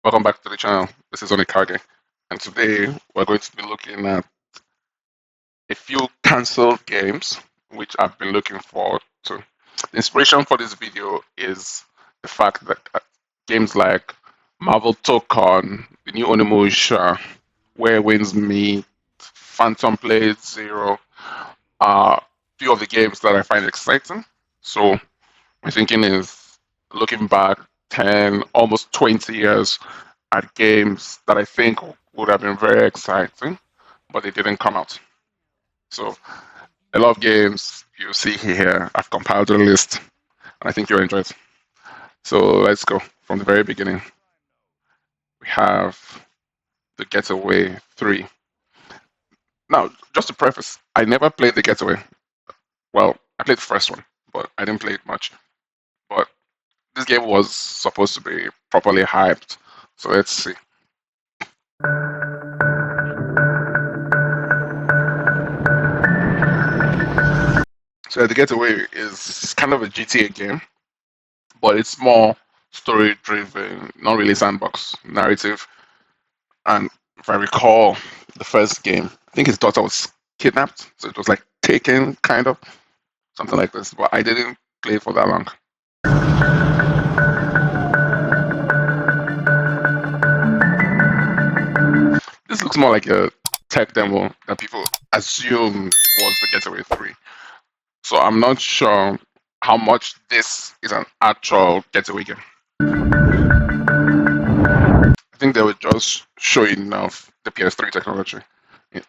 Welcome back to the channel. This is Onikage, and today we're going to be looking at a few cancelled games which I've been looking forward to. The inspiration for this video is the fact that games like Marvel Tokon, the new Onimusha, Where Winds Meet, Phantom Blade Zero are few of the games that I find exciting. So my thinking is looking back 10, almost 20 years at games that I think would have been very exciting, but they didn't come out. So a lot of games you see here, I've compiled a list, and I think you'll enjoy it. So let's go from the very beginning. We have The Getaway 3. Now, just to preface, I never played The Getaway. Well, I played the first one, but I didn't play it much. But this game was supposed to be properly hyped, so let's see. So The Getaway is kind of a GTA game, but it's more story-driven, not really sandbox narrative. And if I recall, the first game, I think his daughter was kidnapped, so it was like Taken, kind of, something like this. But I didn't play it for that long. This looks more like a tech demo that people assume was The Getaway 3. So I'm not sure how much this is an actual Getaway game. I think they were just showing off the PS3 technology.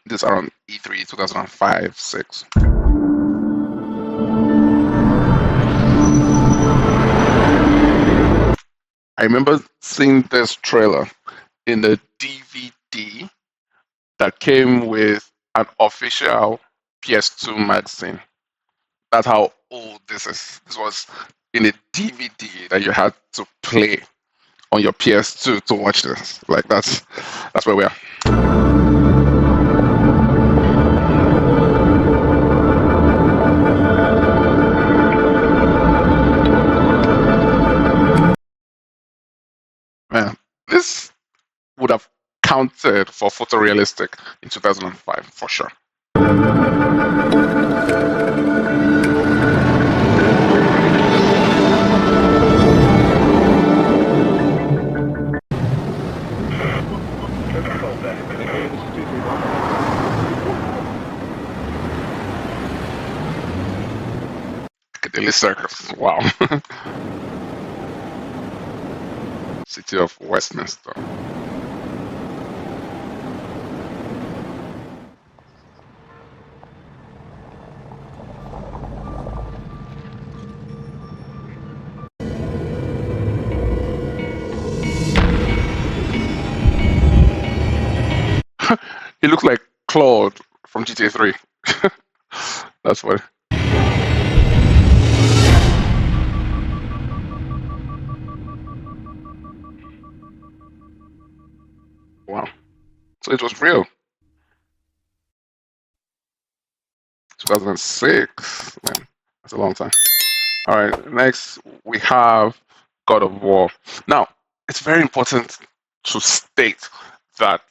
This around E3 2005-6. I remember seeing this trailer in the DVD that came with an official PS2 magazine. That's how old this is. This was in a DVD that you had to play on your PS2 to watch this. Like that's where we are. Man, this would have counted for photorealistic in 2005 for sure. Daily Circus, wow. City of Westminster. He looks like Claude from GTA 3. That's funny. Wow. So it was real. 2006. Man, that's a long time. All right, next we have God of War. Now, it's very important to state that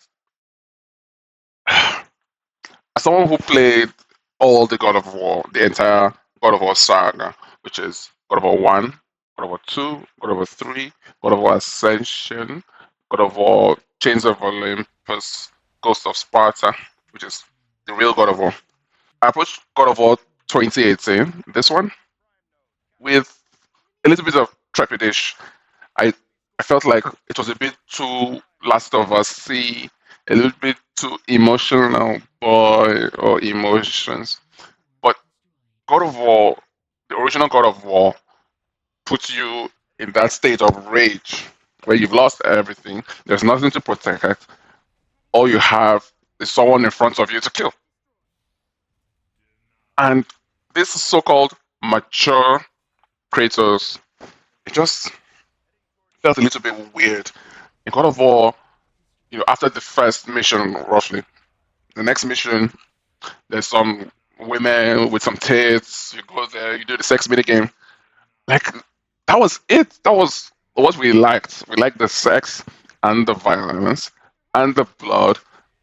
as someone who played all the God of War, the entire God of War saga, which is God of War 1, God of War 2, God of War 3, God of War Ascension, God of War Chains of Olympus, Ghost of Sparta, which is the real God of War. I approached God of War 2018, this one, with a little bit of trepidation. I felt like it was a bit too Last of Us, a little bit too emotional, boy, or emotions. But God of War, the original God of War, puts you in that state of rage where you've lost everything, there's nothing to protect, all you have is someone in front of you to kill. And this so-called mature Kratos, it just felt a little bit weird. In God of War, after the first mission, roughly, the next mission, there's some women with some tits. You go there, you do the sex minigame. Like, that was it. That was what we liked. We liked the sex. and the violence and the blood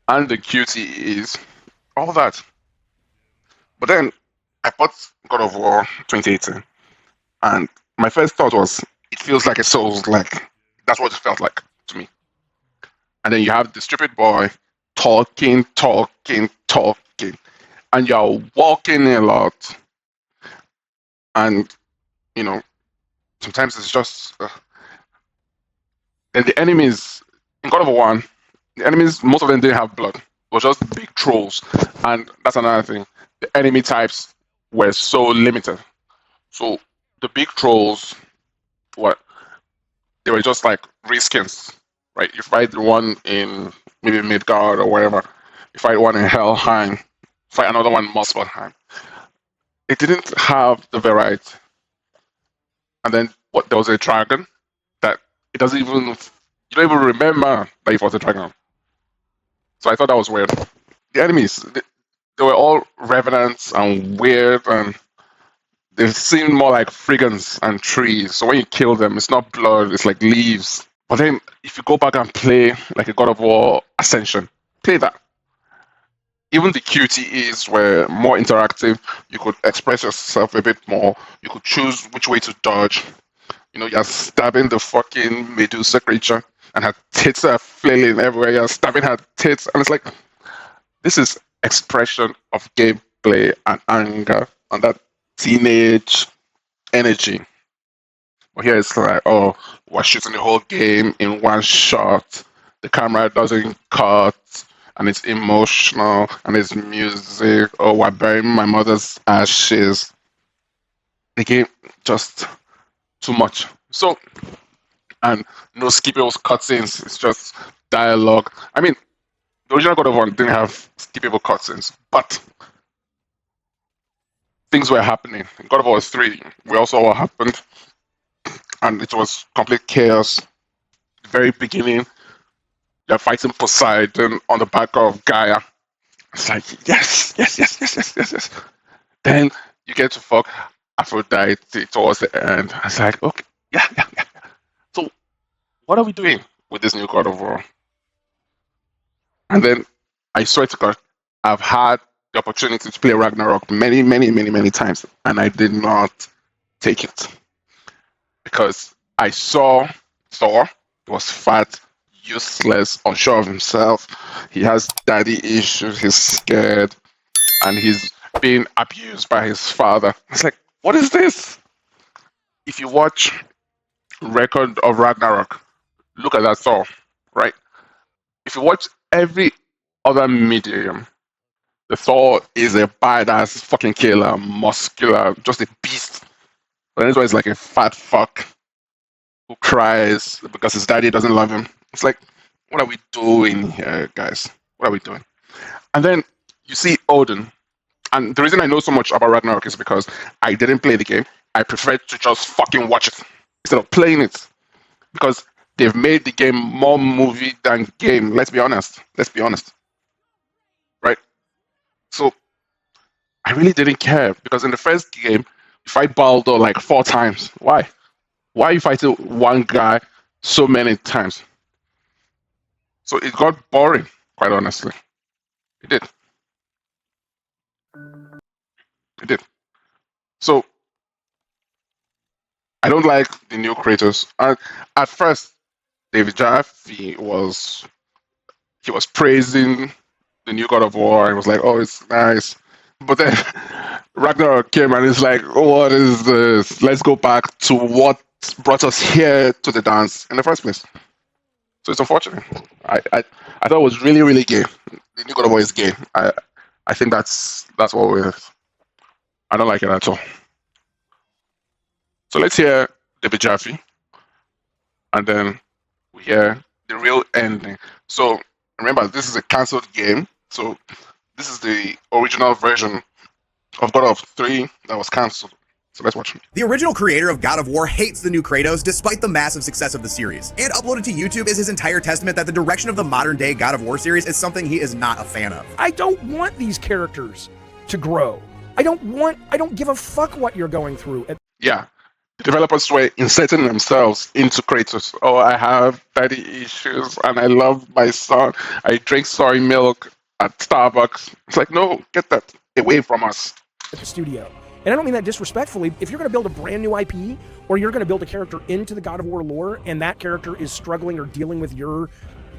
and the QTEs, all that. But then I bought God of War 2018, and my first thought was, it feels like a Souls like. That's what it felt like to me. And then you have the stupid boy talking, and you're walking a lot, and you know sometimes it's just. Then the enemies in God of War 1, the enemies, most of them didn't have blood. It was just big trolls, and that's another thing. The enemy types were so limited. So the big trolls, what they were just like reskins, right? You fight the one in maybe Midgard or wherever. You fight one in Helheim. Fight another one in Muspelheim. It didn't have the variety. And then what? There was a dragon that it doesn't even. You don't even remember that it was a dragon. So I thought that was weird. The enemies, they were all revenants and weird, and they seemed more like friggans and trees. So when you kill them, it's not blood, it's like leaves. But then if you go back and play like a God of War Ascension, play that. Even the QTEs were more interactive. You could express yourself a bit more. You could choose which way to dodge. You're stabbing the fucking Medusa creature, and her tits are flailing everywhere. You're stabbing her tits, and it's like, this is expression of gameplay and anger and that teenage energy. But here it's like, oh, we're shooting the whole game in one shot. The camera doesn't cut, and it's emotional, and it's music. Oh, we're burying my mother's ashes. The game just too much. So, and no skippable cutscenes. It's just dialogue. I mean, the original God of War didn't have skippable cutscenes, but things were happening. In God of War 3, we all saw what happened, and it was complete chaos. The very beginning, they're fighting Poseidon on the back of Gaia. It's like, yes. Then you get to fuck Aphrodite towards the end. It's like, okay, yeah. So, what are we doing with this new God of War? And then, I swear to God, I've had the opportunity to play Ragnarok many times, and I did not take it. Because I saw Thor was fat, useless, unsure of himself. He has daddy issues, he's scared, and he's being abused by his father. It's like, what is this? If you watch Record of Ragnarok, look at that Thor, right? If you watch every other medium, the Thor is a badass fucking killer, muscular, just a beast. But this one is like a fat fuck who cries because his daddy doesn't love him. It's like, what are we doing here, guys? What are we doing? And then you see Odin. And the reason I know so much about Ragnarok is because I didn't play the game. I prefer to just fucking watch it instead of playing it. Because they've made the game more movie than game. Let's be honest. Right? So I really didn't care because in the first game, you fight Baldur like 4 times. Why? Why are you fighting one guy so many times? So it got boring, quite honestly. It did. So I don't like the new Kratos. And at first, David Jaffe was praising the new God of War and was like, oh, it's nice. But then Ragnarok came and it's like, oh, what is this? Let's go back to what brought us here to the dance in the first place. So it's unfortunate. I thought it was really gay. The new God of War is gay. I think that's what we're. I don't like it at all. So let's hear David Jaffe, and then we hear the real ending. So remember, this is a cancelled game. So this is the original version of God of 3 that was cancelled. So let's watch it. The original creator of God of War hates the new Kratos despite the massive success of the series. And uploaded to YouTube is his entire testament that the direction of the modern day God of War series is something he is not a fan of. I don't want these characters to grow. I don't give a fuck what you're going through. Yeah. The developers were inserting themselves into Kratos. Oh, I have daddy issues and I love my son. I drink soy milk at Starbucks. It's like, no, get that away from us. At the studio. And I don't mean that disrespectfully. If you're going to build a brand new IP, or you're going to build a character into the God of War lore, and that character is struggling or dealing with your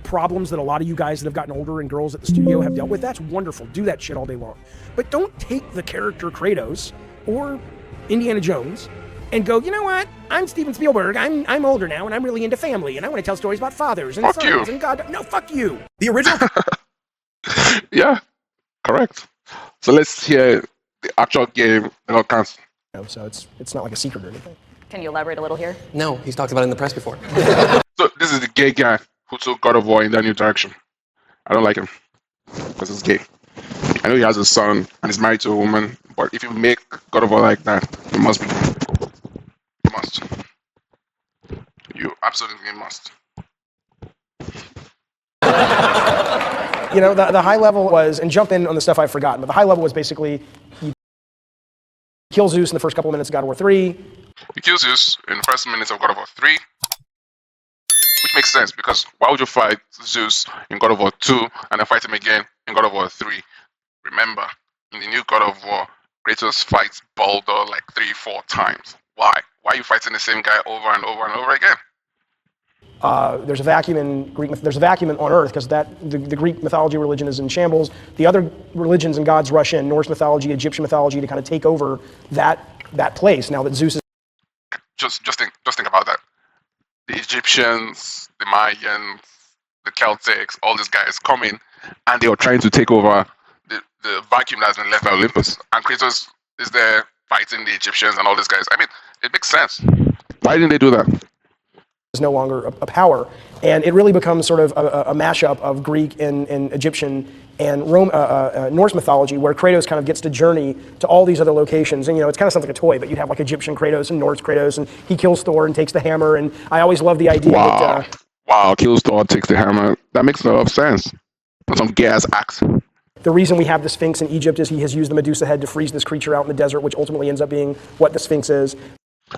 problems that a lot of you guys that have gotten older and girls at the studio have dealt with, that's wonderful. Do that shit all day long. But don't take the character Kratos or Indiana Jones and go, you know what? I'm Steven Spielberg. I'm older now, and I'm really into family, and I want to tell stories about fathers and Fuck sons you. and God. No, fuck you. The original Yeah, correct. So let's hear the actual game that got cancelled. So it's not like a secret or anything. Can you elaborate a little here? No, he's talked about it in the press before. So this is the gay guy who took God of War in that new direction. I don't like him because he's gay. I know he has a son and he's married to a woman, but if you make God of War like that, you must be gay. You must. You absolutely must. You know, the high level was, and jump in on the stuff I've forgotten, but the high level was basically you kill Zeus in the first couple of minutes of God of War 3. You kill Zeus in the first minutes of God of War 3, which makes sense because why would you fight Zeus in God of War 2 and then fight him again in God of War 3? Remember, in the new God of War, Kratos fights Baldur like 3-4 times. Why? Why are you fighting the same guy over and over and over again? There's a vacuum in Greek. There's a vacuum on Earth because the Greek mythology religion is in shambles. The other religions and gods rush in, Norse mythology, Egyptian mythology, to kind of take over that place. Now that Zeus is Just think about that. The Egyptians, the Mayans, the Celtics, all these guys come in and they are trying to take over the vacuum that's been left by Olympus. And Kratos is there fighting the Egyptians and all these guys. I mean, it makes sense. Why didn't they do that? is no longer a power, and it really becomes sort of a mashup of Greek and Egyptian and Norse mythology, where Kratos kind of gets to journey to all these other locations. And, you know, it's kind of sounds like a toy, but you'd have like Egyptian Kratos and Norse Kratos, and he kills Thor and takes the hammer. And I always love the idea that... Wow, kills Thor, takes the hammer. That makes a lot of sense. Some gas axe. The reason we have the Sphinx in Egypt is he has used the Medusa head to freeze this creature out in the desert, which ultimately ends up being what the Sphinx is.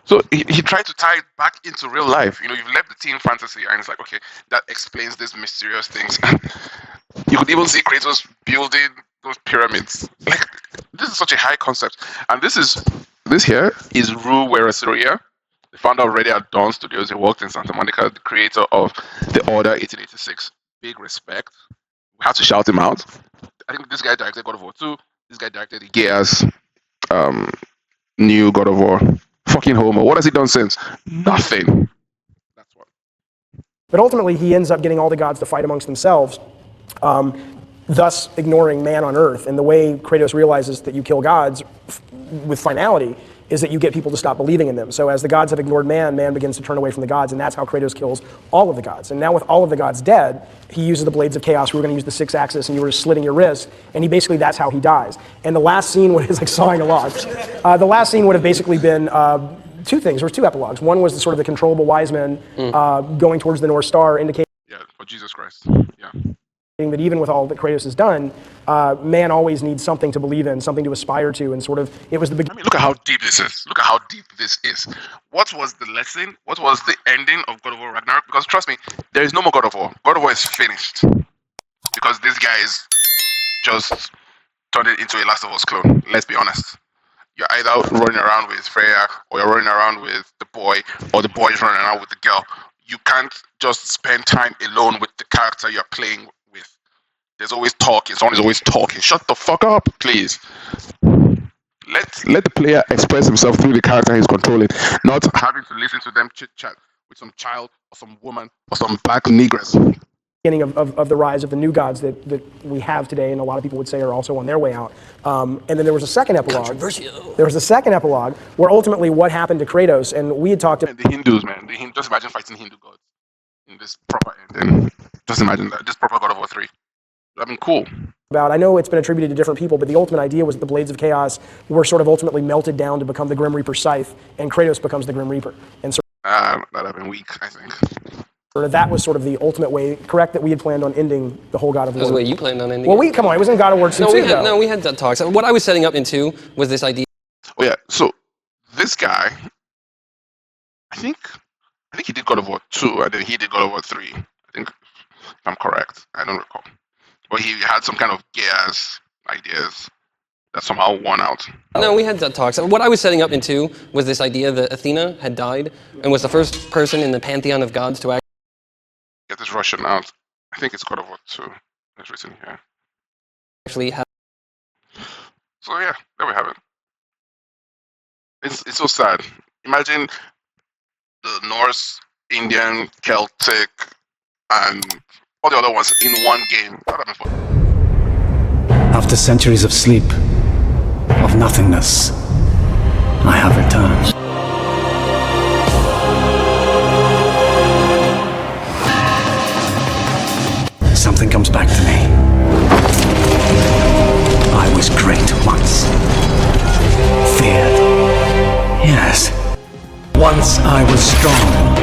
So he tried to tie it back into real life. You know, you've left the teen fantasy, and it's like, okay, that explains these mysterious things. You could even see Kratos building those pyramids. Like, this is such a high concept. And this here is Ru Weresseria, the founder of Ready at Dawn Studios. He worked in Santa Monica, the creator of The Order 1886. Big respect. We have to shout him out. I think this guy directed God of War 2. This guy directed the Gears new God of War. Fucking Homer. What has he done since? Nothing. That's what. But ultimately, he ends up getting all the gods to fight amongst themselves, thus ignoring man on Earth. And the way Kratos realizes that you kill gods with finality is that you get people to stop believing in them. So as the gods have ignored man, man begins to turn away from the gods, and that's how Kratos kills all of the gods. And now with all of the gods dead, he uses the blades of chaos. We were going to use the 6-axis, and you were slitting your wrist, and he basically, that's how he dies. And the last scene is like sawing a log. The last scene would have basically been two things. There was two epilogues. One was the sort of the controllable wise men going towards the North Star, indicating For Jesus Christ. Yeah. that even with all that Kratos has done, man always needs something to believe in, something to aspire to, and sort of, it was the beginning. I mean, look at how deep this is. Look at how deep this is. What was the lesson? What was the ending of God of War Ragnarok? Because trust me, there is no more God of War. God of War is finished. Because these guys just turned it into a Last of Us clone. Let's be honest. You're either running around with Freya, or you're running around with the boy, or the boy is running around with the girl. You can't just spend time alone with the character you're playing with. There's always talking. Someone is always talking. Shut the fuck up, please. Let the player express himself through the character he's controlling, not having to listen to them chit chat with some child or some woman or some black negress. Beginning of the rise of the new gods that we have today, and a lot of people would say are also on their way out. And then there was a second epilogue. Controversial. There was a second epilogue where ultimately what happened to Kratos, and we had talked about The Hindus, man. Just imagine fighting Hindu gods in this proper ending. Just imagine that. This proper God of War 3. I mean, cool. I know it's been attributed to different people, but the ultimate idea was that the Blades of Chaos were sort of ultimately melted down to become the Grim Reaper scythe, and Kratos becomes the Grim Reaper. And so That'd have been weak, I think. that was sort of the ultimate way, correct, that we had planned on ending the whole God of War. That's the way you planned on ending Well, it. come on, it was in God of War 2 No, too, though. we had talks. What I was setting up into was this idea. Oh, yeah. So, this guy I think he did God of War 2, and then he did God of War 3. I think, if I'm correct. I don't recall. But he had some kind of gay-ass ideas that somehow won out. No, we had talks. What I was setting up into was this idea that Athena had died and was the first person in the pantheon of gods to Get this Russian out. I think it's God of War 2. It's written here. actually have. So yeah, there we have it. It's so sad. Imagine the Norse, Indian, Celtic, and all the other ones in one game. That would have been fun. After centuries of sleep, of nothingness, I have returned. Something comes back to me. I was great once. Feared. Yes. Once I was strong.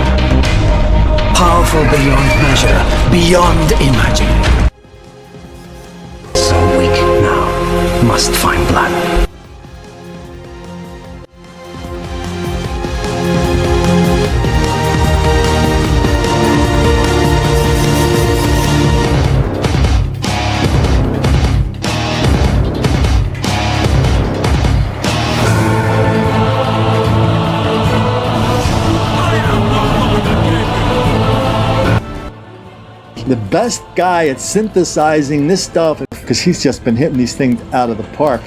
Powerful beyond measure, beyond imagining. So weak now, must find blood. The best guy at synthesizing this stuff, because he's just been hitting these things out of the park.